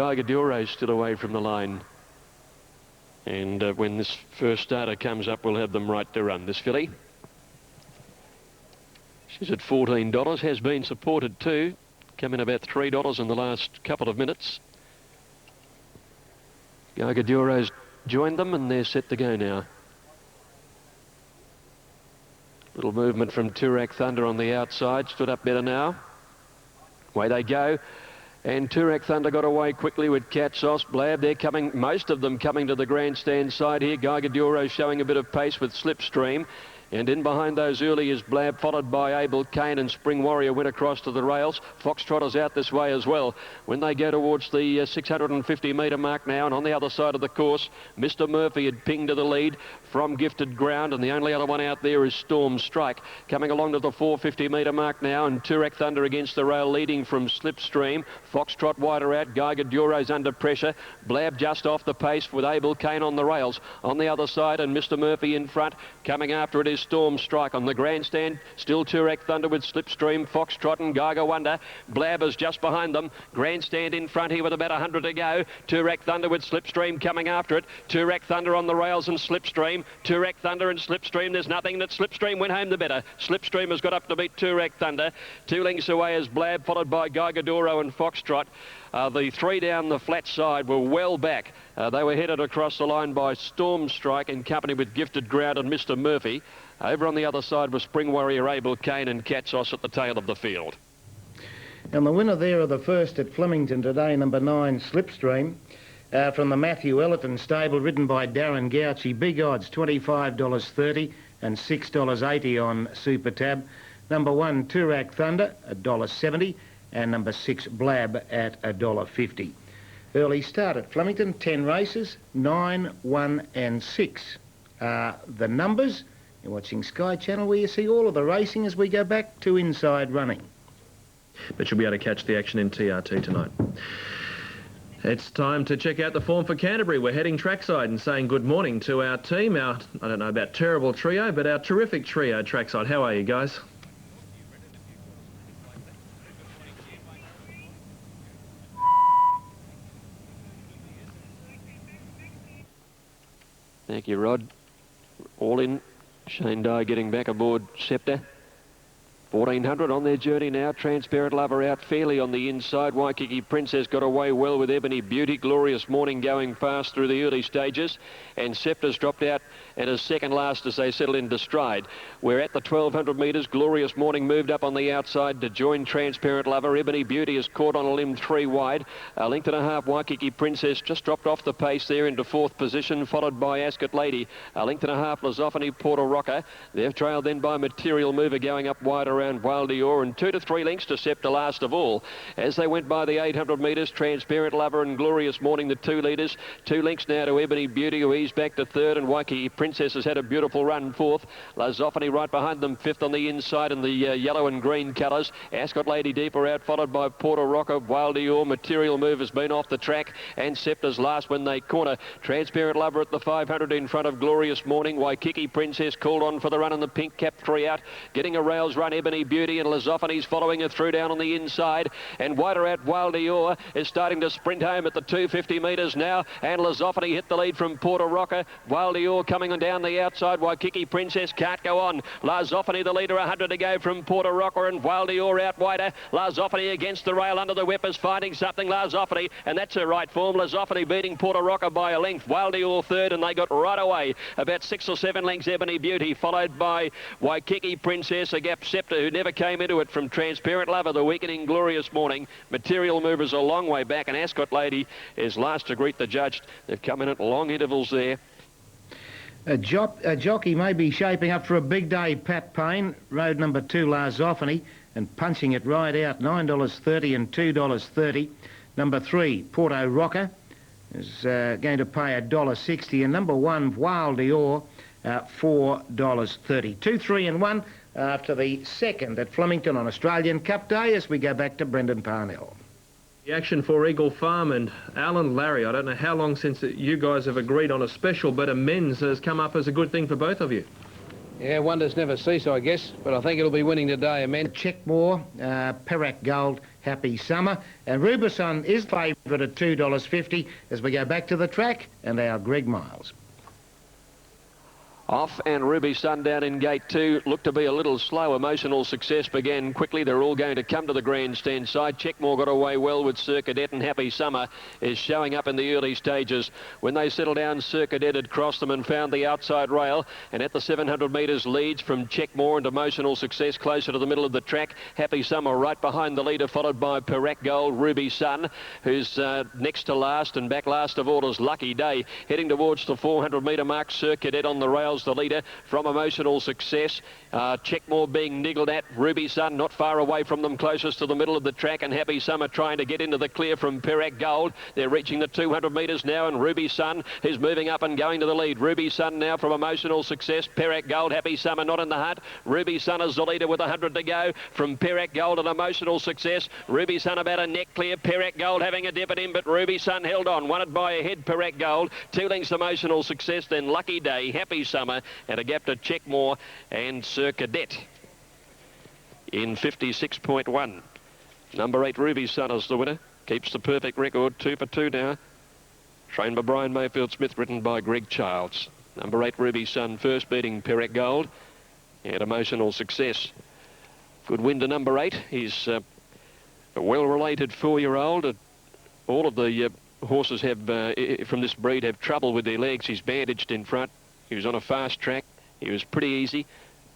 Guineas still away from the line. And when this first starter comes up, we'll have them right to run. This filly, she's at $14, has been supported too. Come in about $3 in the last couple of minutes. Guineas joined them and they're set to go now. Little movement from Turak Thunder on the outside, stood up better now. Away they go. And Turak Thunder got away quickly with Katsos, Blab. They're coming, most of them coming to the grandstand side here. Guineas showing a bit of pace with Slipstream. And in behind those early is Blab, followed by Abel Kane, and Spring Warrior went across to the rails. Foxtrotter's out this way as well. When they go towards the 650 metre mark now, and on the other side of the course, Mr. Murphy had pinged to the lead from Gifted Ground, and the only other one out there is Storm Strike. Coming along to the 450 metre mark now, and Turak Thunder against the rail, leading from Slipstream. Foxtrot wider out, Guineas under pressure. Blab just off the pace with Abel Kane on the rails. On the other side, and Mr. Murphy in front. Coming after it is Storm Strike on the grandstand. Still Turak Thunder with Slipstream, Foxtrot and Gaga Wonder. Blabbers just behind them. Grandstand in front here with about 100 to go. Turak Thunder with Slipstream coming after it. Turak Thunder on the rails and Slipstream. Turak Thunder and Slipstream. There's nothing that Slipstream went home the better. Slipstream has got up to beat Turak Thunder. 2 lengths away is Blab, followed by Guineas and Foxtrot. The 3 down the flat side were well back. They were headed across the line by Storm Strike in company with Gifted Ground and Mr. Murphy. Over on the other side was Spring Warrior, Abel Kane and Katsos at the tail of the field. And the winner there of the first at Flemington today, number 9, Slipstream, from the Matthew Ellerton stable, ridden by Darren Gouchy. Big odds, $25.30 and $6.80 on Super Tab. Number 1, Turak Thunder, $1.70, and number 6, Blab at $1.50. Early start at Flemington, 10 races, 9, 1 and 6 are the numbers. You're watching Sky Channel, where you see all of the racing as we go back to Inside Running. But you'll be able to catch the action in TRT tonight. It's time to check out the form for Canterbury. We're heading trackside and saying good morning to our team, I don't know about terrible trio, but our terrific trio trackside. How are you guys? Thank you, Rod. All in. Shane Dye getting back aboard Scepter. 1400 on their journey now. Transparent Lover out fairly on the inside. Waikiki Princess got away well with Ebony Beauty. Glorious Morning going fast through the early stages. And Scepter's dropped out and is second last as they settle into stride. We're at the 1200 metres. Glorious Morning moved up on the outside to join Transparent Lover. Ebony Beauty is caught on a limb 3 wide. A length and a half. Waikiki Princess just dropped off the pace there into 4th position, followed by Ascot Lady. A length and a half. Lizophony, Porter Rocker. They're trailed then by Material Mover going up wide around Wild Dior, and 2 to 3 lengths to Scepter last of all. As they went by the 800 metres, Transparent Lover and Glorious Morning, the 2 leaders. 2 lengths now to Ebony Beauty, who eased back to 3rd, and Waikiki Princess has had a beautiful run 4th. Lizophony right behind them, 5th on the inside in the yellow and green colours. Ascot Lady deeper out, followed by Porter Rocker. Wild Dior, Material Move has been off the track, and Scepter's last when they corner. Transparent Lover at the 500 in front of Glorious Morning. Waikiki Princess called on for the run in the pink cap, 3 out. Getting a rails run, Ebony Beauty, and Lizophony's following her through down on the inside. And wider out, Wild Dior is starting to sprint home at the 250 metres now, and Lizophony hit the lead from Porter Rocker. Wild Dior coming on down the outside. Waikiki Princess can't go on. Lizophony the leader, 100 to go from Porter Rocker, and Wild Dior out wider. Lizophony against the rail under the whip is finding something. Lizophony, and that's her right form. Lizophony beating Porter Rocker by a length. Wild Dior 3rd, and they got right away about 6 or 7 lengths. Ebony Beauty followed by Waikiki Princess, a gap Scepter who never came into it from Transparent Lover. The weakening Glorious Morning. Material Mover's a long way back, and Ascot Lady is last to greet the judge. They've come in at long intervals there. A jockey may be shaping up for a big day. Pat Payne, road number 2, Lizophony, and punching it right out, $9.30 and $2.30. Number 3, Porto Rocker, is going to pay $1.60, and number 1, Wild Dior, $4.30. 2, 3 and 1 after the second at Flemington on Australian Cup Day, as we go back to Brendan Parnell. The action for Eagle Farm and Alan Larry. I don't know how long since you guys have agreed on a special, but a men's has come up as a good thing for both of you. Yeah, wonders never cease, I guess, but I think it'll be winning today, a men. Checkmore, Perak Gold, Happy Summer. And Rubicon is favourite at $2.50 as we go back to the track and our Greg Miles. Off and Ruby Sundown in gate 2 looked to be a little slow. Emotional Success began quickly. They're all going to come to the grandstand side. Checkmore got away well with Sir Cadet, and Happy Summer is showing up in the early stages. When they settle down, Sir Cadet had crossed them and found the outside rail, and at the 700 metres leads from Checkmore and Emotional Success closer to the middle of the track. Happy Summer right behind the leader, followed by Perak Gold, Ruby Sun, who's next to last, and back last of all is Lucky Day. Heading towards the 400 metre mark, Sir Cadet on the rails, the leader from Emotional Success. Checkmore being niggled at. Ruby Sun not far away from them, closest to the middle of the track, and Happy Summer trying to get into the clear from Perak Gold. They're reaching the 200 metres now, and Ruby Sun is moving up and going to the lead. Ruby Sun now from Emotional Success. Perak Gold, Happy Summer not in the hunt. Ruby Sun is the leader with 100 to go from Perak Gold and Emotional Success. Ruby Sun about a neck clear. Perak Gold having a dip at him, but Ruby Sun held on. Won it by a head, Perak Gold. 2 lengths Emotional Success, then Lucky Day, Happy Summer, and a gap to Checkmore and Sir Cadet in 56.1. Number 8, Ruby Sun is the winner. Keeps the perfect record, 2 for 2 now. Trained by Brian Mayfield Smith, written by Greg Childs. Number 8, Ruby Sun, first beating Perak Gold and Emotional Success. Good win to number 8. He's a well-related 4-year-old. All of the horses have from this breed have trouble with their legs. He's bandaged in front. He was on a fast track. He was pretty easy,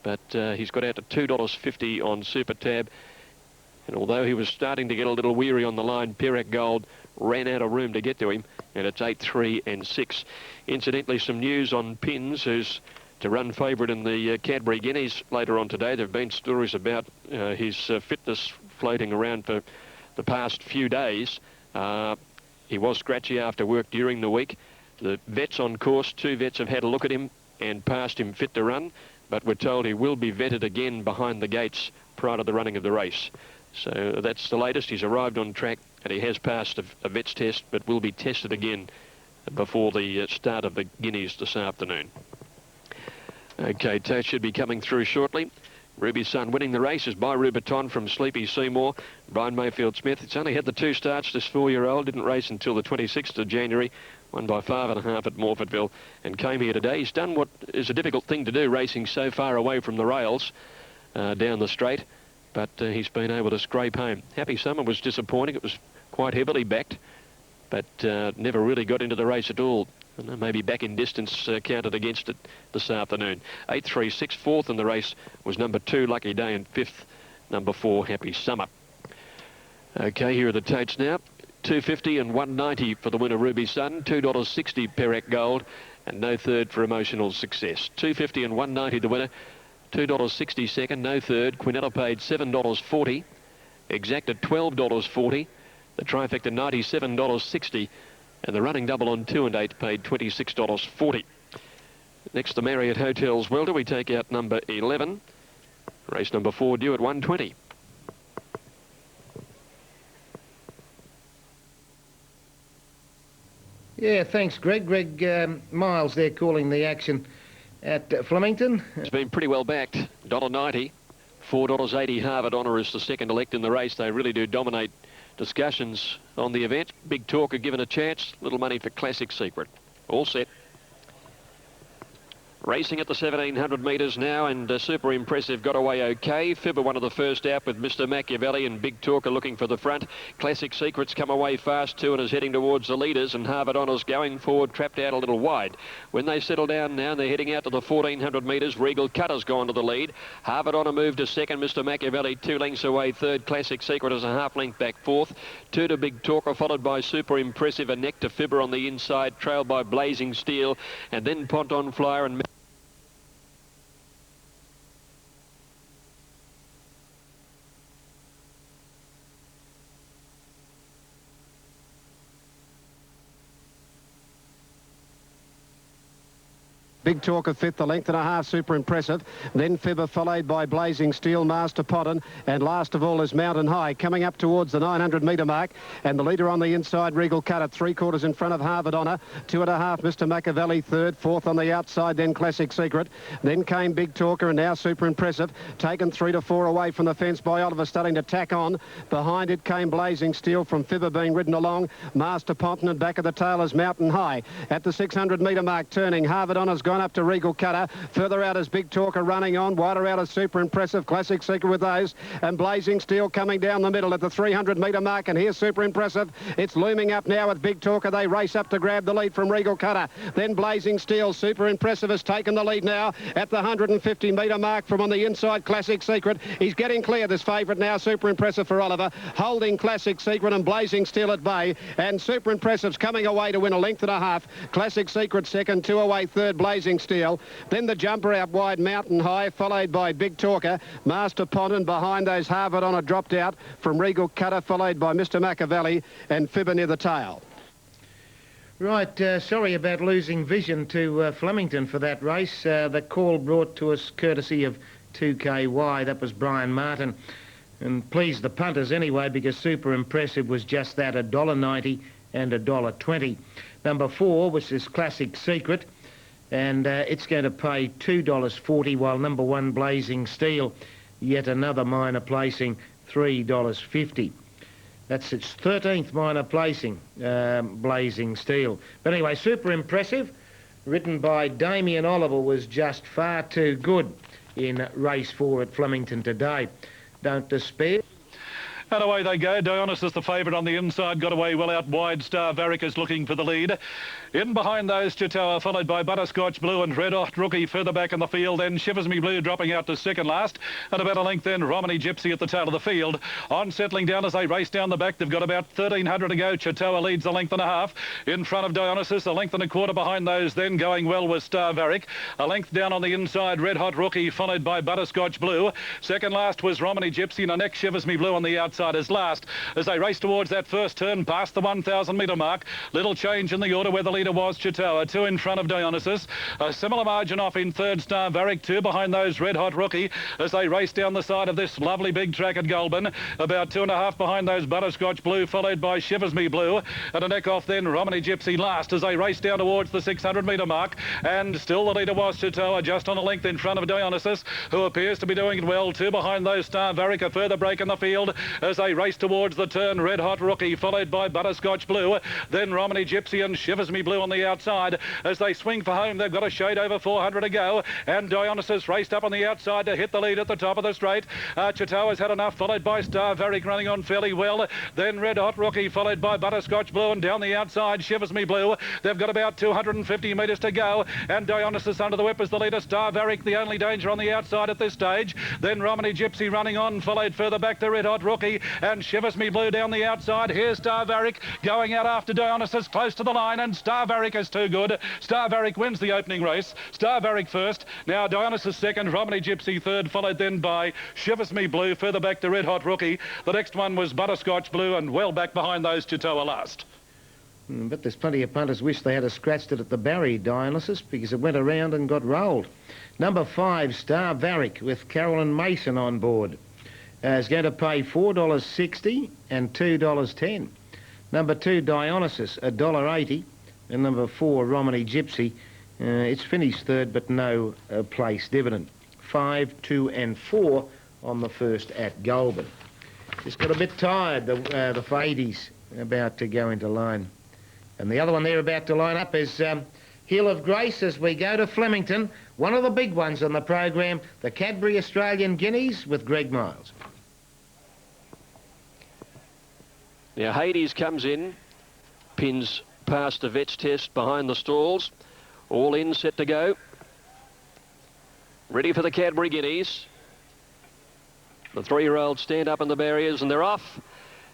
but he's got out to $2.50 on Super Tab. And although he was starting to get a little weary on the line, Perak Gold ran out of room to get to him, and it's 8, 3 and 6. Incidentally, some news on Pins, who's to run favourite in the Cadbury Guineas later on today. There have been stories about his fitness floating around for the past few days. He was scratchy after work during the week. The vet's on course. 2 vets have had a look at him and passed him fit to run, but we're told he will be vetted again behind the gates prior to the running of the race. So that's the latest. He's arrived on track and he has passed a vet's test, but will be tested again before the start of the Guineas this afternoon. Okay, Toast should be coming through shortly. Ruby Sun winning the race is by Rubiton from Sleepy Seymour. Brian Mayfield Smith. It's only had the 2 starts, this 4-year-old. Didn't race until the 26th of January. Won by 5.5 at Morfordville and came here today. He's done what is a difficult thing to do, racing so far away from the rails down the straight, but he's been able to scrape home. Happy Summer was disappointing. It was quite heavily backed, but never really got into the race at all. And maybe back in distance counted against it this afternoon. 8, 3, 6. 4th in the race was number 2, Lucky Day, and 5th, number 4, Happy Summer. Okay, here are the totes now. $2.50 and $1.90 for the winner, Ruby Sun. $2.60 Perak Gold, and no third for Emotional Success. $2.50 and $1.90 the winner. $2.60 second, no third. Quinella paid $7.40. Exacta $12.40. The trifecta $97.60. And the running double on 2 and 8 paid $26.40. Next, the Marriott Hotels Welter. We take out number 11. Race number 4 due at 1:20. Yeah, thanks, Greg. Greg Miles there calling the action at Flemington. It's been pretty well backed. $1.90. $4.80 Harvard Honour is the second elect in the race. They really do dominate discussions on the event. Big Talker given a chance. Little money for Classic Secret. All set. Racing at the 1700 metres now, and Super Impressive got away okay. Fibber one of the first out with Mr. Machiavelli, and Big Talker looking for the front. Classic Secret's come away fast too and is heading towards the leaders, and Harvard Honours going forward, trapped out a little wide. When they settle down now, they're heading out to the 1400 metres. Regal Cutter's gone to the lead. Harvard Honour moved to second. Mr. Machiavelli 2 lengths away third. Classic Secret is a half length back fourth. 2 to Big Talker, followed by Super Impressive, a neck to Fibber on the inside, trailed by Blazing Steel, and then Ponton Flyer and Big Talker fifth, a length and a half, super impressive. Then Fibber followed by Blazing Steel, Master Potton, and last of all is Mountain High, coming up towards the 900-metre mark. And the leader on the inside, Regal Cutter, 3/4 in front of Harvard Honour. 2.5, Mr. Machiavelli third. Fourth on the outside, then Classic Secret. Then came Big Talker, and now Super Impressive, taken 3 to 4 away from the fence by Oliver, starting to tack on. Behind it came Blazing Steel from Fibber being ridden along. Master Potton, and back of the tail is Mountain High. At the 600-metre mark, turning, Harvard Honour's gone up to Regal Cutter. Further out is Big Talker running on. Wider out is Super Impressive. Classic Secret with those. And Blazing Steel coming down the middle at the 300-metre mark. And here's Super Impressive. It's looming up now with Big Talker. They race up to grab the lead from Regal Cutter. Then Blazing Steel. Super Impressive has taken the lead now at the 150-metre mark from on the inside, Classic Secret. He's getting clear, this favourite now, Super Impressive for Oliver. Holding Classic Secret and Blazing Steel at bay. And Super Impressive's coming away to win a length and a half. Classic Secret second, 2 away third, Blazing Steel. Then the jumper out wide, Mountain High, followed by Big Talker. Master Ponton behind those, Harvard Honour dropped out from Regal Cutter, followed by Mr. Machiavelli and Fibber near the tail. Right, sorry about losing vision to Flemington for that race. The call brought to us courtesy of 2KY, that was Brian Martin. And pleased the punters anyway, because Super Impressive was just that, $1.90 and $1.20. Number 4 was this Classic Secret, and it's going to pay $2.40, while number 1, Blazing Steel, yet another minor placing, $3.50. That's its 13th minor placing, Blazing Steel. But anyway, Super Impressive, ridden by Damien Oliver, was just far too good in race 4 at Flemington today. Don't despair. And away they go. Dionysus, the favourite on the inside, got away well out wide. Star Varick is looking for the lead. In behind those, Chitoa, followed by Butterscotch Blue and Red Hot Rookie further back in the field. Then Shivers Me Blue dropping out to second last. And about a length then, Romany Gypsy at the tail of the field. On settling down as they race down the back. They've got about 1,300 to go. Chitoa leads a length and a half. In front of Dionysus, a length and a quarter behind those. Then going well with Star Varick. A length down on the inside, Red Hot Rookie, followed by Butterscotch Blue. Second last was Romany Gypsy, and the next Shivers Me Blue on the outside is last. As they race towards that first turn past the 1,000-metre mark. Little change in the order where the leader was, Chitoa, 2 in front of Dionysus. A similar margin off in third, Star Varick, 2 behind those, Red Hot Rookie, as they race down the side of this lovely big track at Goulburn. About 2.5 behind those, Butterscotch Blue, followed by Shivers Me Blue. And a neck off then, Romany Gypsy last as they race down towards the 600-metre mark. And still the leader was Chitoa, just on a length in front of Dionysus, who appears to be doing it well. 2 behind those, Star Varick, a further break in the field as they race towards the turn, Red Hot Rookie, followed by Butterscotch Blue. Then Romany Gypsy and Shivers Me Blue on the outside. As they swing for home, they've got a shade over 400 to go. And Dionysus raced up on the outside to hit the lead at the top of the straight. Chitoa's had enough, followed by Star Varick running on fairly well. Then Red Hot Rookie, followed by Butterscotch Blue, and down the outside, Shivers Me Blue. They've got about 250 metres to go. And Dionysus under the whip is the leader. Star Varick, the only danger on the outside at this stage. Then Romany Gypsy running on, followed further back to Red Hot Rookie, and Shivers Me Blue down the outside. Here's Star Varick going out after Dionysus, close to the line, and Star Varick is too good. Star Varick wins the opening race. Star Varick first. Now Dionysus second, Romany Gypsy third, followed then by Shivers Me Blue, further back to Red Hot Rookie. The next one was Butterscotch Blue, and well back behind those, Chitoa last. But there's plenty of punters wish they had scratched it at the Barry, Dionysus, because it went around and got rolled. Number 5, Star Varick, with Carolyn Mason on board. Is going to pay $4.60 and $2.10. Number 2, Dionysus, $1.80. And number 4, Romany Gypsy. It's finished third, but no place dividend. 5, 2 and 4 on the first at Goulburn. Just got a bit tired, the Fadies about to go into line. And the other one they're about to line up is Hill of Grace as we go to Flemington. One of the big ones on the program, the Cadbury Australian Guineas with Greg Miles. Now Hades comes in, pins past the vet's test behind the stalls. All in, set to go. Ready for the Cadbury Guineas. The 3-year-olds stand up in the barriers and they're off.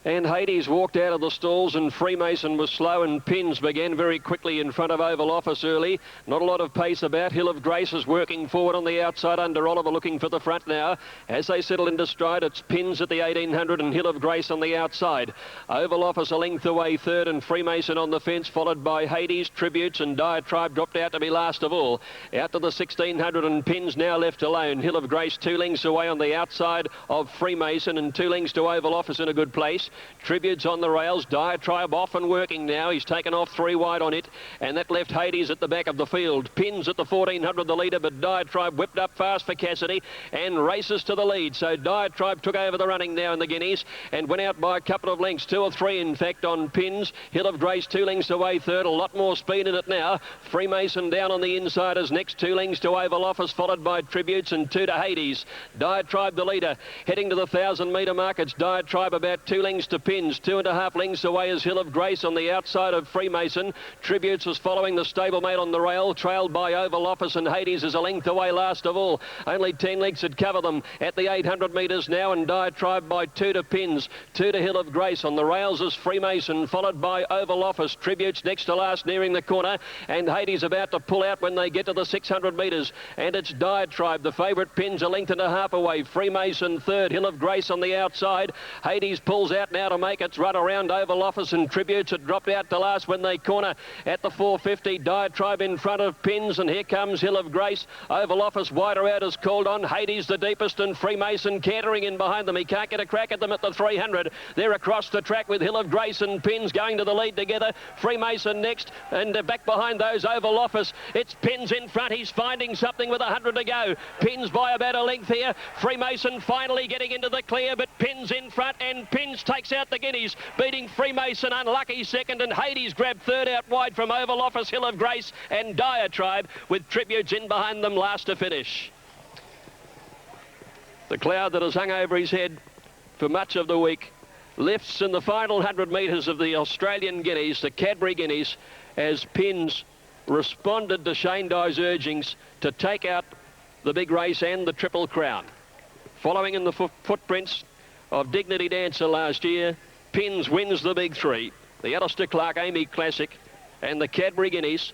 And Hades walked out of the stalls, and Freemason was slow, and Pins began very quickly in front of Oval Office early. Not a lot of pace about. Hill of Grace is working forward on the outside under Oliver, looking for the front now. As they settle into stride, it's Pins at the 1800 and Hill of Grace on the outside. Oval Office a length away third, and Freemason on the fence, followed by Hades, Tributes, and Diatribe dropped out to be last of all. Out to the 1600, and Pins now left alone. Hill of Grace 2 lengths away on the outside of Freemason, and 2 lengths to Oval Office in a good place. Tributes on the rails. Diatribe off and working now. He's taken off 3 wide on it, and that left Hades at the back of the field. Pins at the 1400 the leader, but Diatribe whipped up fast for Cassidy and races to the lead. So Diatribe took over the running now in the Guineas and went out by a couple of lengths, 2 or 3 in fact on Pins. Hill of Grace 2 lengths away third. A lot more speed in it now. Freemason down on the inside as next, 2 lengths to Oval Office, followed by Tributes and 2 to Hades. Diatribe the leader, heading to the 1,000-metre mark. It's Diatribe about 2 lengths to Pins. 2.5 lengths away is Hill of Grace on the outside of Freemason. Tributes is following the stablemate on the rail, trailed by Oval Office, and Hades is a length away last of all. Only 10 lengths would cover them at the 800 metres now, and Diatribe by 2 to Pins, 2 to Hill of Grace. On the rails is Freemason, followed by Oval Office. Tributes next to last, nearing the corner, and Hades about to pull out when they get to the 600 metres, and it's Diatribe, the favourite. Pins a length and a half away. Freemason third, Hill of Grace on the outside. Hades pulls out now to make its run around Oval Office, and Tributes had dropped out to last when they corner at the 450. Diatribe in front of Pins, and here comes Hill of Grace. Oval Office wider out is called on. Hades the deepest, and Freemason cantering in behind them. He can't get a crack at them at the 300. They're across the track with Hill of Grace and Pins going to the lead together. Freemason next, and back behind those Oval Office. It's Pins in front. He's finding something with 100 to go. Pins by about a length here. Freemason finally getting into the clear, but Pins in front, and Pins takes out the Guineas, beating Freemason, unlucky second, and Hades grabbed third out wide from Oval Office, Hill of Grace, and Diatribe with Tributes in behind them last to finish. The cloud that has hung over his head for much of the week lifts in the final 100 metres of the Australian Guineas, the Cadbury Guineas, as Pins responded to Shane Dye's urgings to take out the big race and the Triple Crown. Following in the footprints of Dignity Dancer last year, Pins wins the big 3, the Alistair Clark Amy Classic and the Cadbury Guineas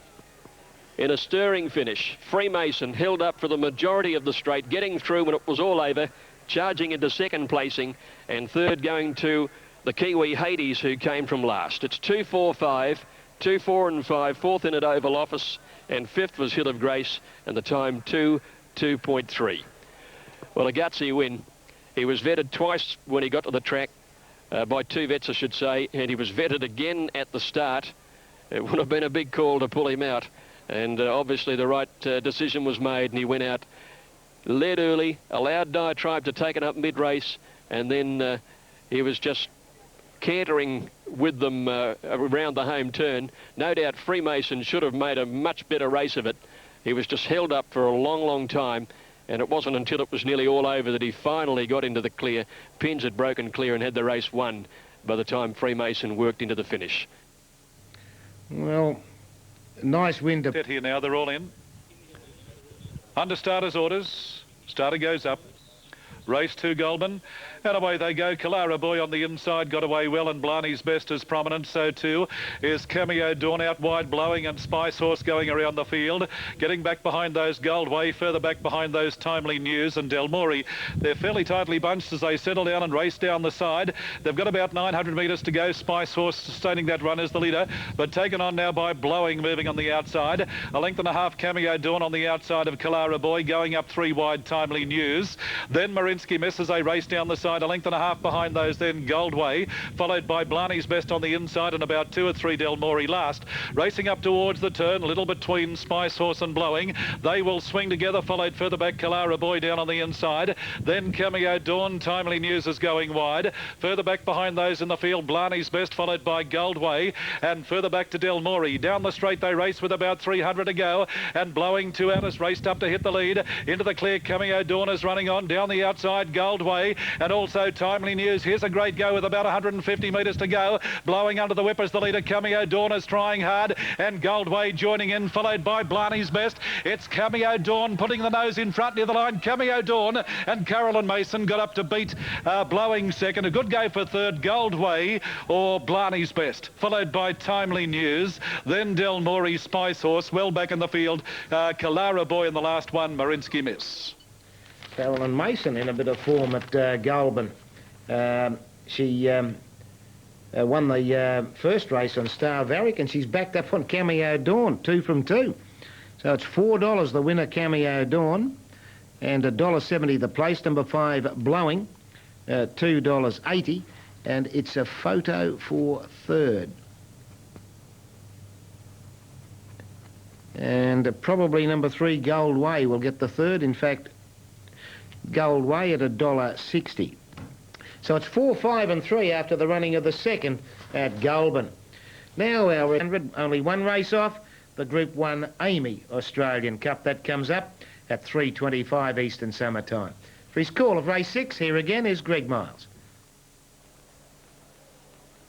in a stirring finish. Freemason held up for the majority of the straight, getting through when it was all over, charging into second placing, and third going to the Kiwi Hades, who came from last. It's 2, 4, 5, 2, 4 and 5, fourth in at Oval Office, and fifth was Hill of Grace, and the time 2:2.3. Well, a gutsy win. He was vetted twice when he got to the track, by 2 vets I should say, and he was vetted again at the start. It would have been a big call to pull him out, and obviously the right decision was made, and he went out, led early, allowed Diatribe to take it up mid-race, and then he was just cantering with them around the home turn. No doubt Freemason should have made a much better race of it. He was just held up for a long time, and it wasn't until it was nearly all over that he finally got into the clear. Pins had broken clear and had the race won by the time Freemason worked into the finish. Well, nice win to... Here now, they're all in. Under starter's orders. Starter goes up. Race 2, Goulburn. And away they go. Kalara Boy on the inside got away well, and Blarney's Best is prominent. So too is Cameo Dawn out wide blowing, and Spice Horse going around the field. Getting back behind those Goldway, further back behind those Timely News and Del Mori. They're fairly tightly bunched as they settle down and race down the side. They've got about 900 metres to go. Spice Horse sustaining that run as the leader, but taken on now by Blowing, moving on the outside. A length and a half Cameo Dawn on the outside of Kalara Boy, going up 3 wide Timely News. Then Marinsky misses a race down the side. A length and a half behind those then Goldway, followed by Blarney's Best on the inside, and about 2 or 3 Del Mori last. Racing up towards the turn, a little between Spice Horse and Blowing. They will swing together, followed further back Kalara Boy down on the inside. Then Cameo Dawn, Timely News is going wide. Further back behind those in the field, Blarney's Best, followed by Goldway, and further back to Del Mori. Down the straight they race with about 300 to go, and Blowing 2 out has raced up to hit the lead. Into the clear, Cameo Dawn is running on. Down the outside inside Goldway, and also Timely News. Here's a great go with about 150 metres to go. Blowing under the whip as the leader, Cameo Dawn, is trying hard, and Goldway joining in, followed by Blarney's Best. It's Cameo Dawn putting the nose in front near the line. Cameo Dawn and Carolyn Mason got up to beat Blowing second. A good go for third, Goldway or Blarney's Best, followed by Timely News, then Del Mori Spice Horse, well back in the field, Kalara Boy in the last one, Marinsky Miss. Carolyn Mason in a bit of form at Goulburn. She won the first race on Star Varick, and she's backed up on Cameo Dawn, 2 from 2. So it's $4 the winner, Cameo Dawn, and $1.70 the place, number 5 Blowing, $2.80, and it's a photo for third. And probably number 3 Goldway will get the third. In fact, Goldway at $1.60. So it's 4, 5 and 3 after the running of the second at Goulburn. Now our 100, only one race off, the Group 1 Amy Australian Cup. That comes up at 3:25 Eastern Summer Time. For his call of race 6, here again is Greg Miles.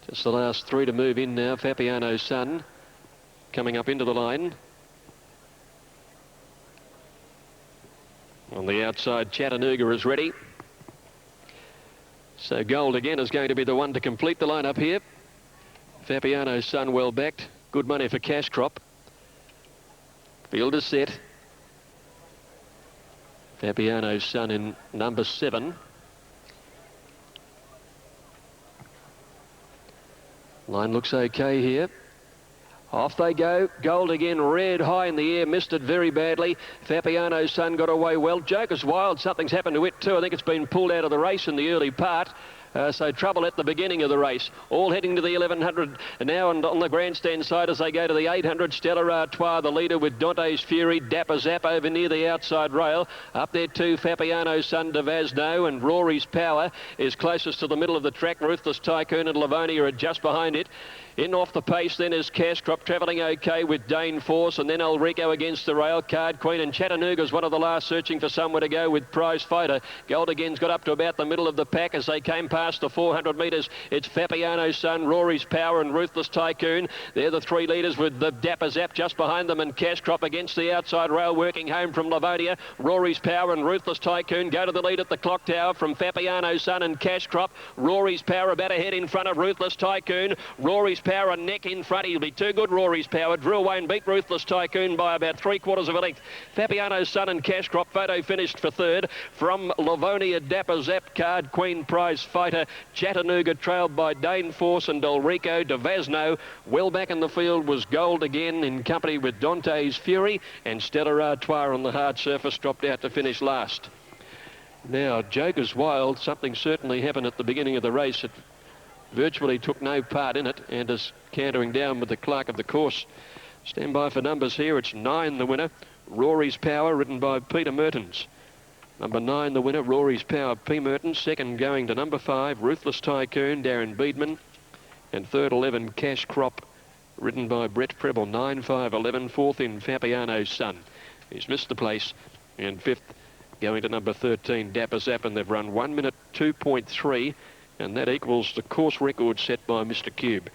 Just the last 3 to move in now. Fabiano's Son coming up into the line. On the outside, Chattanooga is ready. So Gold again is going to be the one to complete the lineup here. Fabiano's Son well backed. Good money for Cash Crop. Field is set. Fabiano's Son in number 7. Line looks okay here. Off they go. Gold again, red high in the air, missed it very badly. Fabiano's Son got away well. Joker's Wild, something's happened to it too. I think it's been pulled out of the race in the early part. So trouble at the beginning of the race. All heading to the 1100 now, and on the grandstand side as they go to the 800. Stellar Artois, the leader, with Dante's Fury. Dapper Zap over near the outside rail. Up there too, Fabiano's Son, Devasno, and Rory's Power is closest to the middle of the track. Ruthless Tycoon and Livonia are just behind it. In off the pace then is Cash Crop, travelling okay with Dane Force, and then Ulrico against the rail. Card Queen, and Chattanooga's one of the last, searching for somewhere to go with Prize Fighter. Gold again's got up to about the middle of the pack as they came past the 400 metres. It's Fabiano's Son, Rory's Power and Ruthless Tycoon. They're the 3 leaders, with the Dapper Zap just behind them, and Cash Crop against the outside rail, working home from Livonia. Rory's Power and Ruthless Tycoon go to the lead at the clock tower from Fabiano's Son and Cash Crop. Rory's Power about ahead in front of Ruthless Tycoon. Rory's Power a neck in front. He'll be too good, Rory's Power. Drew away and beat Ruthless Tycoon by about 3/4 of a length. Fabiano's Son and Cash Crop. Photo finished for third. From Livonia, Dapper Zap, Card Queen, Prize Fighter. Chattanooga trailed by Dane Force and Ulrico. Devasno. Well back in the field was Gold again in company with Dante's Fury, and Stellar Artois on the hard surface dropped out to finish last. Now, Joker's Wild, something certainly happened at the beginning of the race. It virtually took no part in it and is cantering down with the clerk of the course. Stand by for numbers here. It's 9 the winner, Rory's Power, ridden by Peter Mertens. Number 9 the winner, Rory's Power, P. Mertens. Second going to number 5, Ruthless Tycoon, Darren Beedman. And third 11, Cash Crop, ridden by Brett Preble. 9, 5, 11. Fourth in Fabiano's Son. He's missed the place. And fifth going to number 13, Dapper Zap, and they've run 1 minute 2.3. And that equals the course record set by Mr. Cube.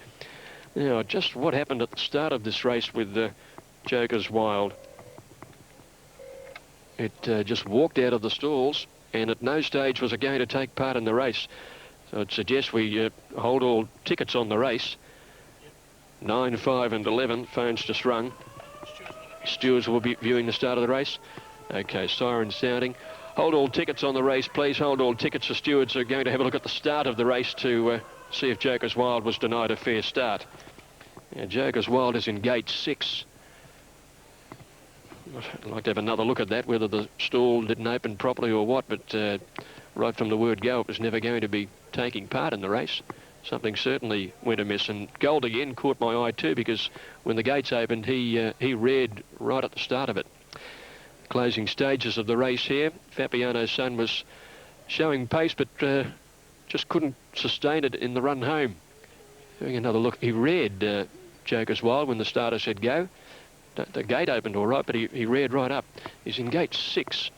Now, just what happened at the start of this race with Joker's Wild? It just walked out of the stalls, and at no stage was it going to take part in the race. So I'd suggest we hold all tickets on the race. 9, 5 and 11, phones just rung. Stewards will be viewing the start of the race. Okay, siren sounding. Hold all tickets on the race, please. Hold all tickets. The stewards are going to have a look at the start of the race to see if Joker's Wild was denied a fair start. Now, Joker's Wild is in gate 6. I'd like to have another look at that, whether the stall didn't open properly or what, but right from the word go, it was never going to be taking part in the race. Something certainly went amiss, and Gold again caught my eye too, because when the gates opened, he reared right at the start of it. Closing stages of the race here. Fabiano's Son was showing pace, but just couldn't sustain it in the run home. Having another look, he reared Joker's Wild when the starter said go. The gate opened all right, but he reared right up. He's in gate 6.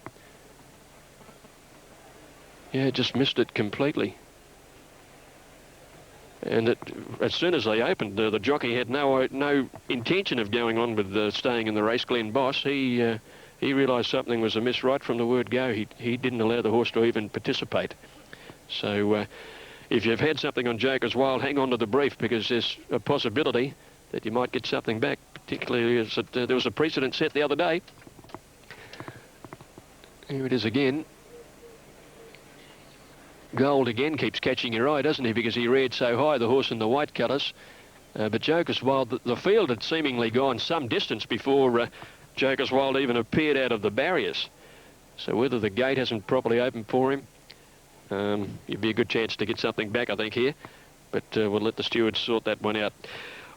Yeah, just missed it completely. And as soon as they opened, the jockey had no intention of going on with staying in the race. Glenn Boss, he realised something was amiss right from the word go. He didn't allow the horse to even participate. So if you've had something on Joker's Wild, hang on to the brief, because there's a possibility that you might get something back, particularly as there was a precedent set the other day. Here it is again. Gold again keeps catching your eye, doesn't he, because he reared so high, the horse in the white colours. But Joker's Wild, the field had seemingly gone some distance before Joker's Wild even appeared out of the barriers. So whether the gate hasn't properly opened for him, it'd be a good chance to get something back, I think, here. But we'll let the stewards sort that one out.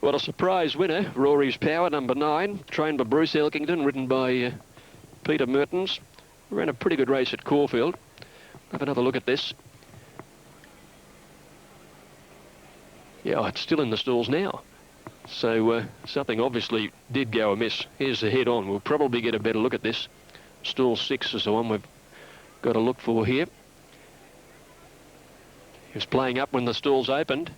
Well, a surprise winner, Rory's Power, number 9, trained by Bruce Elkington, ridden by Peter Mertens. Ran a pretty good race at Caulfield. Have another look at this. Yeah, it's still in the stalls now. So something obviously did go amiss. Here's the head on. We'll probably get a better look at this. Stall 6 is the one we've got to look for here. He was playing up when the stalls opened.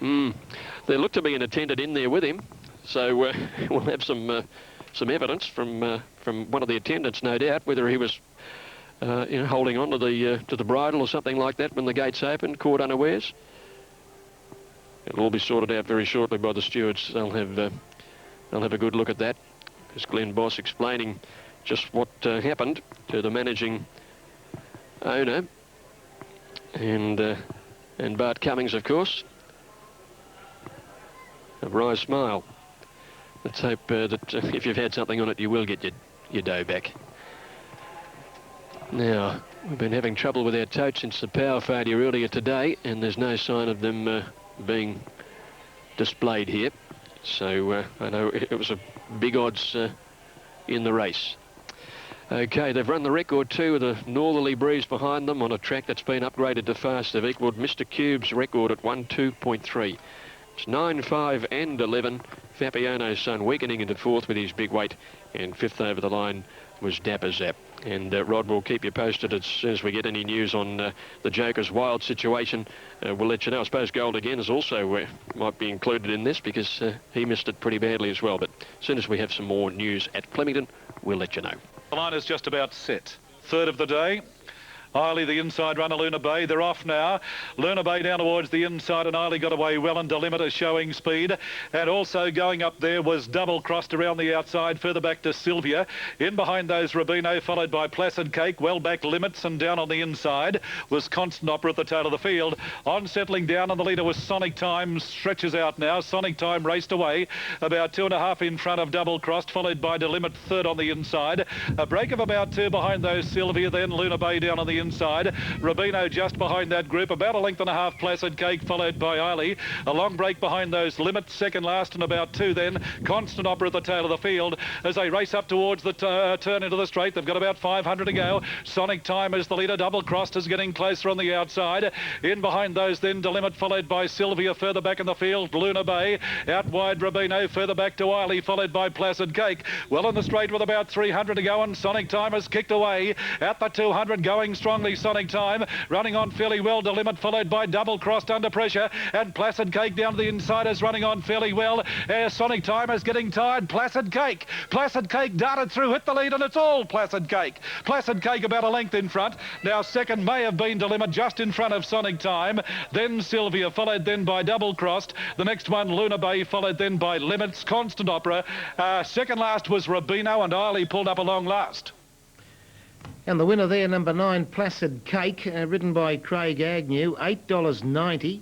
There looked to be an attendant in there with him. So we'll have some evidence from one of the attendants, no doubt, whether he was holding on to the bridle or something like that when the gates opened, caught unawares. It'll all be sorted out very shortly by the stewards. They'll have a good look at that. There's Glenn Boss explaining just what happened to the managing owner, and Bart Cummings, of course, of Rise Smile. Let's hope that if you've had something on it, you will get your dough back. Now, we've been having trouble with our tote since the power failure earlier today, and there's no sign of them being displayed here. So I know it was a big odds in the race. Okay, they've run the record too with a northerly breeze behind them on a track that's been upgraded to fast. They've equalled Mr. Cube's record at 1:2.3. It's 9, 5 and 11. Fabiano's son weakening into 4th with his big weight, and 5th over the line was Dapper Zap. And Rod will keep you posted as soon as we get any news on the Joker's Wild situation. We'll let you know. I suppose Gold again is also might be included in this, because he missed it pretty badly as well. But as soon as we have some more news at Flemington, we'll let you know. The line is just about set. 3rd of the day. Eiley, the inside runner, Luna Bay. They're off now. Luna Bay down towards the inside, and Eiley got away well, and Delimiter showing speed. And also going up there was Double Crossed around the outside, further back to Sylvia. In behind those, Rubino, followed by Placid Cake. Well back Limits, and down on the inside was Constant Opera at the tail of the field. On settling down, and the leader was Sonic Time. Stretches out now. Sonic Time raced away about 2.5 in front of Double Crossed, followed by Delimit, 3rd on the inside. A break of about 2 behind those, Sylvia, then Luna Bay down on the inside. Rubino just behind that group, about 1.5 lengths Placid Cake, followed by Eiley. A long break behind those, Limit, second last, and about 2 then. Constant Opera at the tail of the field as they race up towards the turn into the straight. They've got about 500 to go. Sonic Time is the leader. Double Crossed is getting closer on the outside. In behind those then, Delimit, followed by Sylvia, further back in the field. Luna Bay, out wide Rubino, further back to Eiley, followed by Placid Cake. Well in the straight with about 300 to go, and Sonic Time has kicked away at the 200, going strongly. Sonic Time running on fairly well. Delimit, followed by Double Crossed under pressure, and Placid Cake down to the inside is running on fairly well. Sonic Time is getting tired. Placid Cake darted through, hit the lead, and it's all Placid Cake. Placid Cake about a length in front. Now second may have been Delimit, just in front of Sonic Time. Then Sylvia, followed then by Double Crossed. The next one, Luna Bay, followed then by Limits. Constant Opera. Second last was Rubino, and Eiley pulled up along last. And the winner there, number 9, Placid Cake, ridden by Craig Agnew, $8.90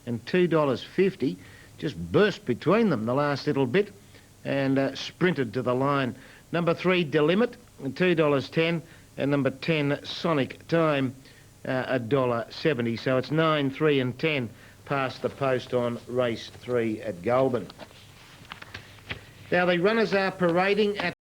and $2.50. Just burst between them the last little bit and sprinted to the line. Number 3, Delimit, $2.10, and number 10, Sonic Time, $1.70. So it's 9, 3 and 10 past the post on race 3 at Goulburn. Now the runners are parading at